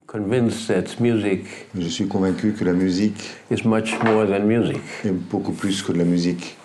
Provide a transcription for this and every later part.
convinced that music Je suis convaincu que la musique is much more than music. est beaucoup plus que de la musique.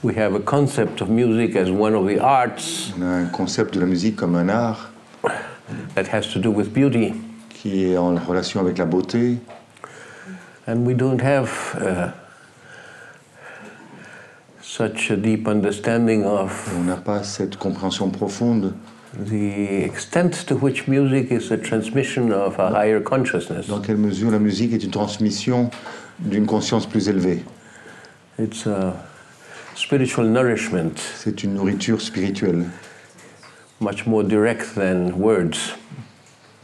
We have a concept of music as one of the arts On a un concept de la musique comme un art that has to do with beauty, qui est en relation avec la beauté. and we don't have such a deep understanding of On n'a pas cette compréhension profonde the extent to which music is a transmission of a higher consciousness. dans quelle mesure la musique est une transmission d'une conscience plus élevée. It's a spiritual nourishment, C'est une nourriture spirituelle, much more direct than words.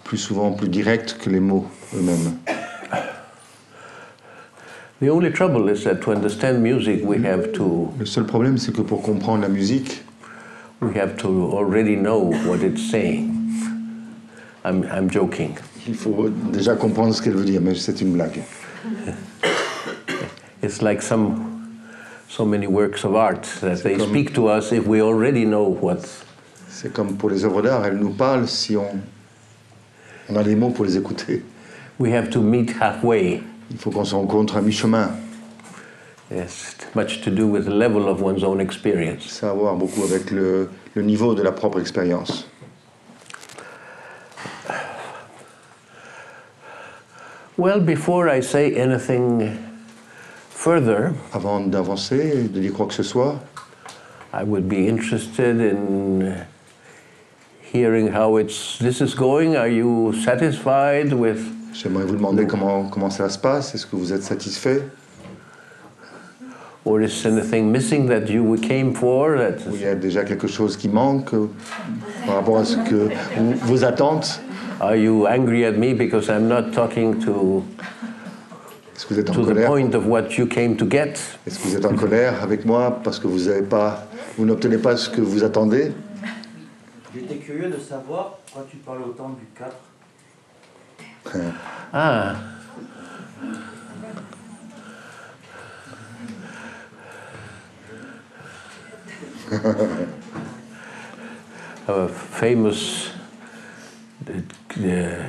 plus souvent plus directe que les mots eux-mêmes. The only trouble is that to understand music we have to Le seul problème, c'est que pour comprendre la musique, already know what it's saying. I'm joking. il faut déjà comprendre ce qu'elle veut dire, mais c'est une blague. It's like so many works of art that they speak to us if we already know what. C'est comme pour les œuvres d'art, elles nous parlent si on a les mots pour les écouter. We have to meet halfway. Il faut qu'on se rencontre à mi-chemin. Yes, much to do with the level of one's own experience. Ça a à voir beaucoup avec le niveau de la propre expérience. Well, before I say anything further, Avant d'avancer, de dire quoi que ce soit, I would be interested in hearing how this is going. Are you satisfied with? j'aimerais vous demander comment ça se passe. Est-ce que vous êtes satisfait? Or is anything missing that you came for? Ou il y a déjà quelque chose qui manque par rapport à ce que vos attentes? Are you angry at me because I'm not talking Est-ce que vous êtes en to the colère? point of what you came to get? Est-ce que vous êtes en colère avec moi parce que vous n'obtenez pas ce que vous attendez? J'étais curieux de savoir pourquoi tu parles autant du 4. Ah. A famous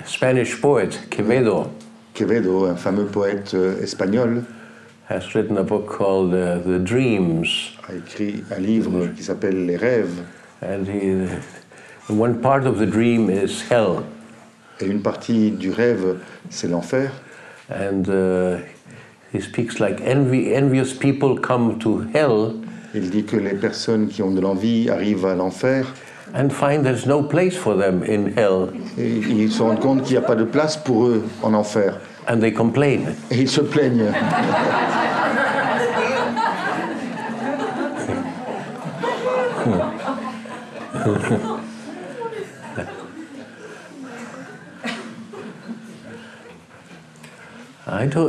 Spanish poet, Quevedo, Quevedo, un fameux poète espagnol, has written a book called The Dreams. a écrit un livre qui s'appelle Les rêves. And one part of the dream is hell. Et une partie du rêve, c'est l'enfer. And he speaks like envious people come to hell Il dit que les personnes qui ont de l'envie arrivent à l'enfer and find there's no place for them in hell. et ils se rendent compte qu'il n'y a pas de place pour eux en enfer. And they complain. Et ils se plaignent.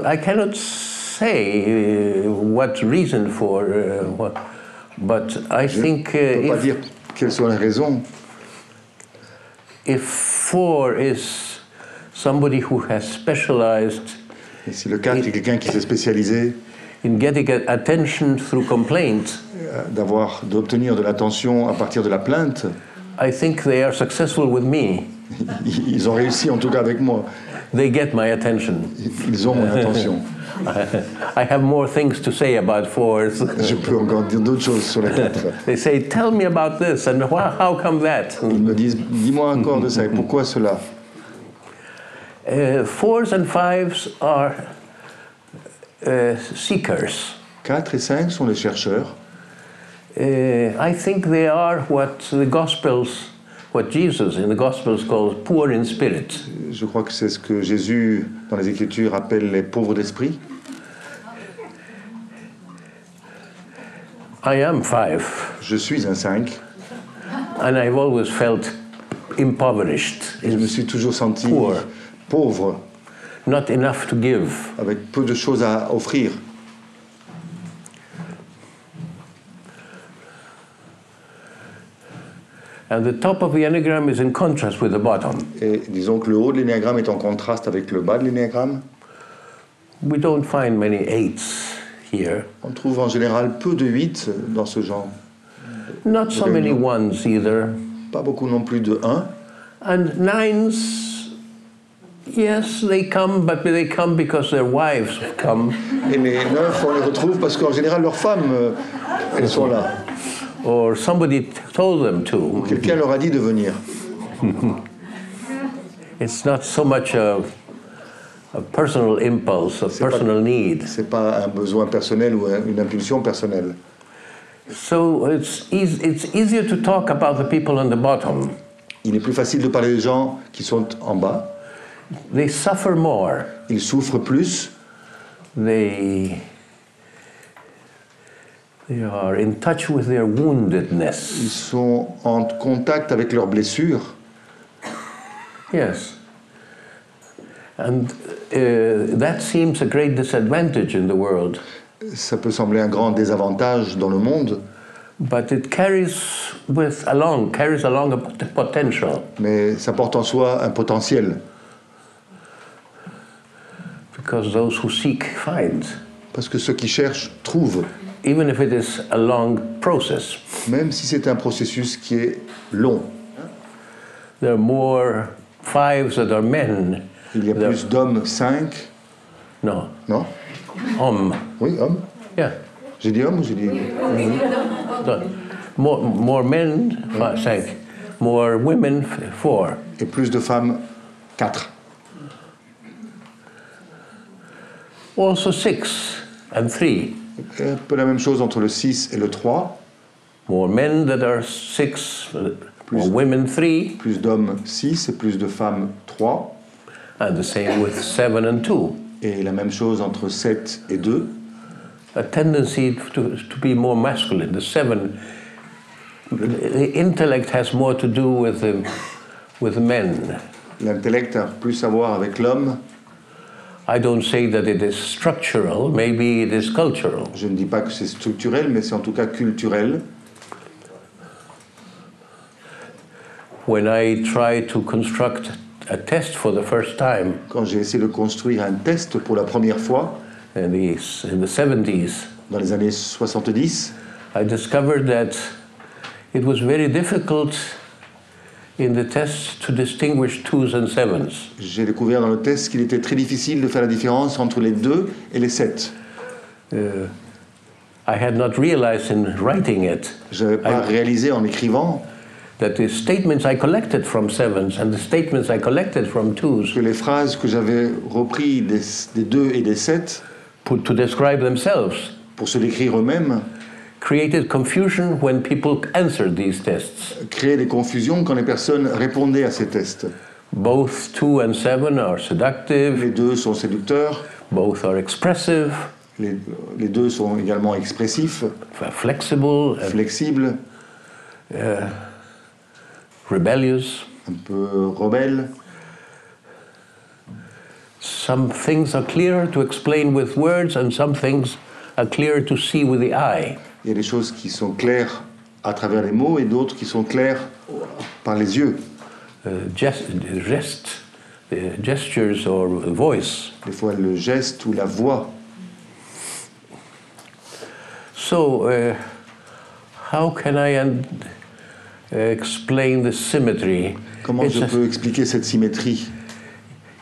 I cannot say what reason for but I think Je ne peux pas dire quelles sont les raisons. if 4 is somebody who has specialized Et si le 4 est quelqu'un qui s'est spécialisé in getting attention through complaint, d'obtenir de l'attention à partir de la plainte, I think they are successful with me. ils ont réussi en tout cas avec moi. They get my attention. Ils ont mon attention. I have more things to say about 4s. Je peux encore dire d'autres choses sur les 4. They say, tell me about this, and how come that? Ils me disent, dis-moi encore de ça, et pourquoi cela? 4s and 5s are seekers. 4 et 5 sont les chercheurs. I think they are what Jesus in the Gospels calls poor in spirit. Je crois que c'est ce que Jésus, dans les Écritures, appelle les pauvres d'esprit. I am 5. Je suis un 5. And I've always felt impoverished. Et je me suis toujours senti Poor. pauvre, Not enough to give. avec peu de choses à offrir. And the top of the enneagram is in contrast with the bottom. Et disons que le haut de l'énéagramme est en contraste avec le bas de l'énéagramme. We don't find many 8s here. On trouve en général peu de 8 dans ce genre. Not so many 1s either. Pas beaucoup non plus de 1. And 9s Yes, they come, but they come because their wives come. Et les nymphes, on les retrouve parce qu'en général, leurs femmes, elles sont là. Or somebody told them to. Quelqu'un leur a dit de venir. It's not so much a personal impulse, a personal need. C'est pas un besoin personnel ou une impulsion personnelle. So it's easier to talk about the people on the bottom. Il est plus facile de parler des gens qui sont en bas. They suffer more. Ils souffrent plus. They are in touch with their woundedness. Ils sont en contact avec leurs blessures. Yes. And that seems a great disadvantage in the world. Ça peut sembler un grand désavantage dans le monde. But it carries along a potential. Mais ça porte en soi un potentiel. Because those who seek find. Parce que ceux qui cherchent trouvent. Even if it is a long process. Même si c'est un processus qui est long. There are more fives that are men. Il y a plus d'hommes 5. No. Non? Hommes. Oui, hommes. Yeah. J'ai dit homme ou j'ai dit... More men, 5. More women, 4. Et plus de femmes, 4. Also 6 and 3. Un peu la même chose entre le 6 et le 3. More men that are 6, more women 3. Plus d'hommes 6 et plus de femmes 3. And the same with 7 and 2. Et la même chose entre 7 et 2. A tendency to be more masculine. The 7, the intellect has more to do with the men. L'intellect a plus à voir avec l'homme. I don't say that it is structural, maybe it is cultural. Je ne dis pas que c'est structurel, mais c'est en tout cas culturel. When I try to construct a test for the first time, Quand j'ai essayé de construire un test pour la première fois, in the 70s, dans les années 70, I discovered that it was very difficult in the test to distinguish 2s and 7s. j'ai découvert dans le test qu'il était très difficile de faire la différence entre les 2 et les 7. I had not realized in writing it Je n'avais pas réalisé en écrivant that the statements I collected from 7s and the statements I collected from 2s que les phrases que j'avais reprises des 2 et des 7 to describe themselves pour se décrire eux-mêmes created confusion when people answered these tests. créaient des confusions quand les personnes répondaient à ces tests. Both 2 and 7 are seductive, Les 2 sont séducteurs, both are expressive, les 2 sont également expressifs, flexible, flexibles, rebellious. un peu rebelles. Some things are clearer to explain with words and some things are clearer to see with the eye. Il y a des choses qui sont claires à travers les mots et d'autres qui sont claires par les yeux. Gestures or voice. Des fois le geste ou la voix. So, how can I explain the symmetry? Comment je peux expliquer cette symétrie?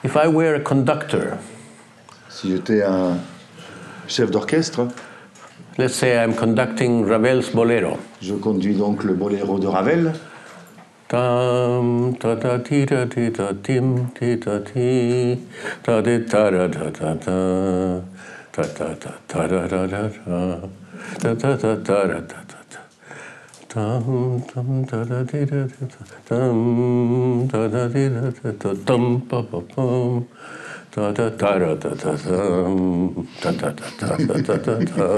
If I were a conductor, si j'étais un chef d'orchestre, let's say I'm conducting Ravel's Bolero. Je conduis donc le boléro de Ravel. Tam ta ta ti ta ti ta tim ti ta ti ta ti ta ta ta ta ta ta ta ta ta ta ta ta ta ta ta ta tam tam ta ta ti ta tam ta ta ti ta tam pa pa pam ta ta ta ta ta ta ta ta ta ta ta.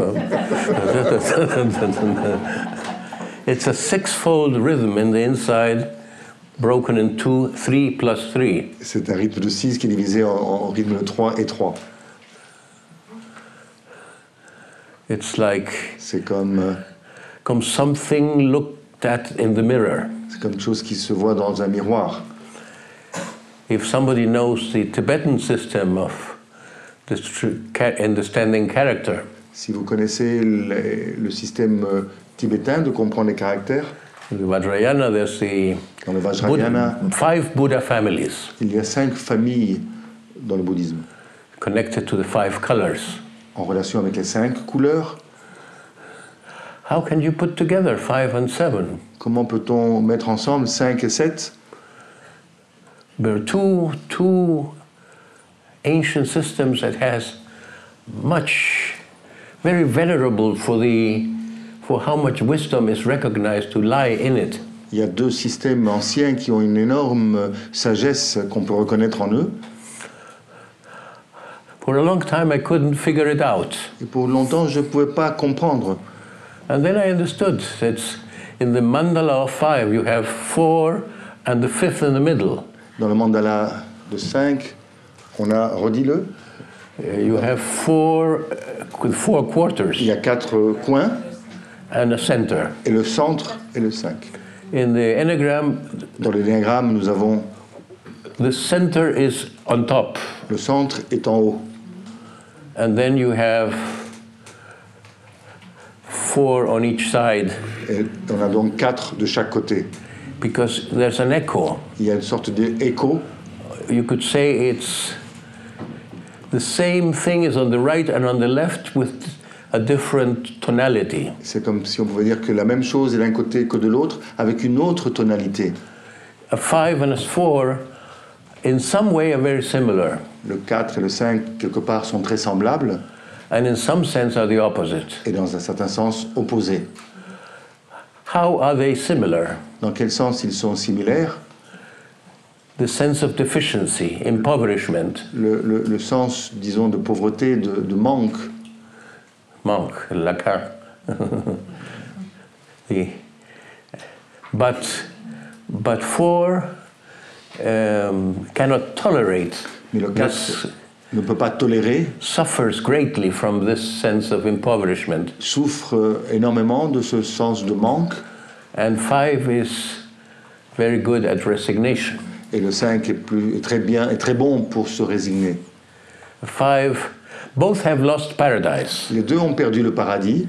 It's a six-fold rhythm in the inside, broken in 2, 3 plus 3. C'est un rythme de 6 qui est divisé en rythme de 3 et 3. It's like c'est comme something looked at in the mirror. C'est comme quelque chose qui se voit dans un miroir. If somebody knows the Tibetan system of understanding character, si vous connaissez le système tibétain de comprendre les caractères, in the Vajrayana, there's dans le Vajrayana, 5 Buddha families. Il y a 5 familles dans le bouddhisme, connected to the 5 colors. en relation avec les 5 couleurs. How can you put together 5 and 7? Comment peut-on mettre ensemble 5 et 7? There are two ancient systems that has much, very venerable for how much wisdom is recognized to lie in it. Il y a 2 systèmes anciens qui ont une énorme sagesse qu'on peut reconnaître en eux. For a long time I couldn't figure it out. Et pour longtemps, je ne pouvais pas comprendre. And then I understood that in the mandala of 5 you have 4 and the 5th in the middle. Dans le mandala de 5, on a, redis-le, You have 4 with 4 quarters il y a 4 coins, and a center. et le centre et le 5. In the enneagramme, dans l'ennéagramme, nous avons the center is on top, le centre est en haut. and then you have 4 on each side, Et on a donc 4 de chaque côté. because there's an echo. Il y a une sorte d'écho. You could say it's the same thing is on the right and on the left with a different tonality. C'est comme si on pouvait dire que la même chose est d'un côté que de l'autre, avec une autre tonalité. A 5 and a 4 in some way are very similar, Le 4 et le 5, quelque part, sont très semblables, and in some sense are the opposite. et dans un certain sens opposés. How are they similar? Dans quel sens ils sont similaires? The sense of deficiency, impoverishment, Le sens, disons, de pauvreté, de manque. manque, lacquer. But 4 cannot tolerate Mais le 4 this, ne peut pas tolérer, suffers greatly from this sense of impoverishment. souffre énormément de ce sens de manque, And 5 is very good at resignation. et le 5 est très bien, est très bon pour se résigner. 5, both have lost paradise, Les deux ont perdu le paradis,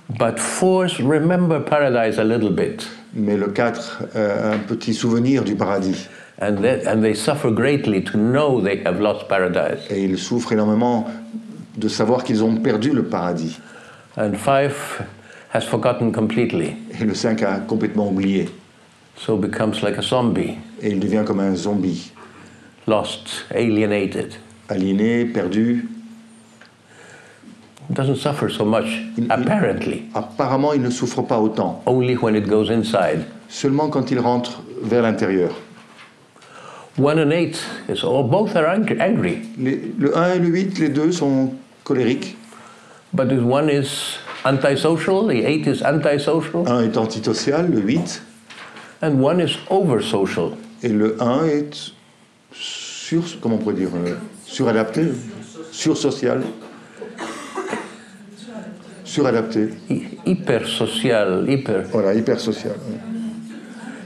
but 4 remember paradise a little bit, mais le 4 a un petit souvenir du paradis. and they suffer greatly to know they have lost paradise. Et ils souffrent énormément de savoir qu'ils ont perdu le paradis. And 5 has forgotten completely, Et le 5 a complètement oublié. so becomes like a zombie, Et il devient comme un zombie, lost, alienated. aliéné, perdu. Doesn't suffer so much, apparently, Apparemment, il ne souffre pas autant, only when it goes inside. seulement quand il rentre vers l'intérieur. 1 and 8 is both are angry, Le 1 et le 8, les deux sont colériques. but this 1 is antisocial, the 8 is antisocial, 1 est antisocial, le 8, and 1 is oversocial. et le 1 est comment on pourrait dire, suradapté, sursocial, suradapté. Hypersocial, Voilà, hypersocial.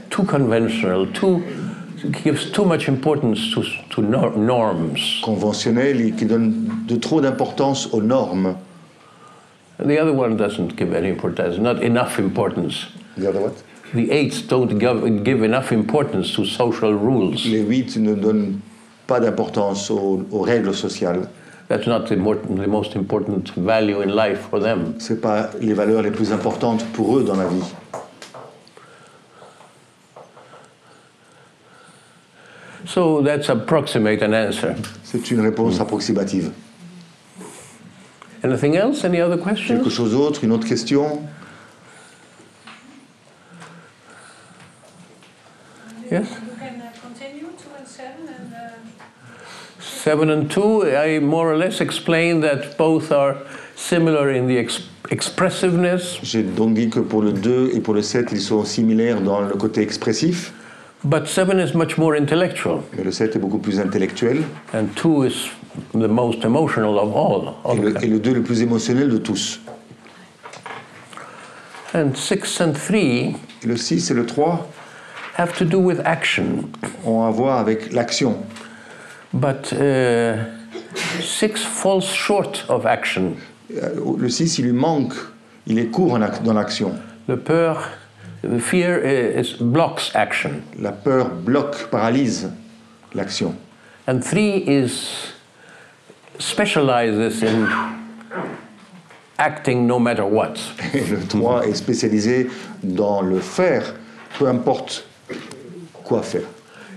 too conventional, gives too much importance to norms. Conventionnel et qui donne de trop d'importance aux normes. The other one doesn't give any importance, not enough importance. The other what? The 8s don't give enough importance to social rules. Les 8 ne donnent pas d'importance aux règles sociales. That's not the most important value in life for them. Ce n'est pas les valeurs les plus importantes pour eux dans la vie. So that's approximate an answer. C'est une réponse approximative. Anything else? Any other Quelque questions? chose d'autre? Une autre question? Yes? You can continue 2 and 7 and 7 and 2, I more or less explained that both are similar in the expressiveness, J'ai donc dit que pour le 2 et pour le 7, ils sont similaires dans le côté expressif, but 7 is much more intellectual, mais le 7 est beaucoup plus intellectuel, and 2 is the most emotional of all. et le 2 le plus émotionnel de tous. And 6 and 3 Et le 6 et le 3 have to do with action, ont à voir avec l'action. but 6 falls short of action. Le 6, il lui manque, il est court dans l'action. The fear blocks action. La peur bloque, paralyse l'action. And 3 specializes in acting no matter what. Et le 3 est spécialisé dans le faire, peu importe quoi faire.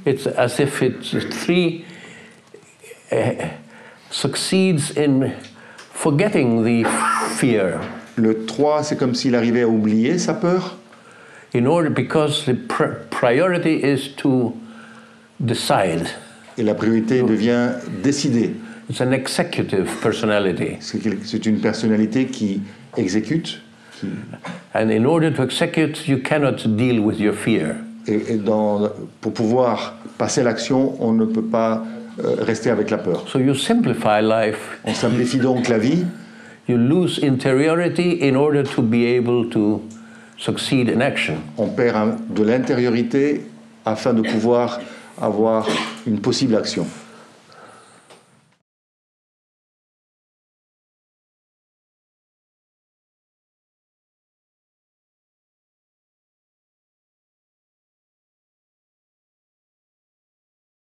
It's as if 3 succeeds in forgetting the fear. Le 3, c'est comme s'il arrivait à oublier sa peur. Because the priority is to decide. Et la priorité devient décider. It's an executive personality. C'est une personnalité qui exécute. And in order to execute, you cannot deal with your fear. Et pour pouvoir passer à l'action, on ne peut pas rester avec la peur. So you simplify life. On simplifie donc la vie. You lose interiority in order to be able to succeed in action. On perd de l'intériorité afin de pouvoir avoir une possible action.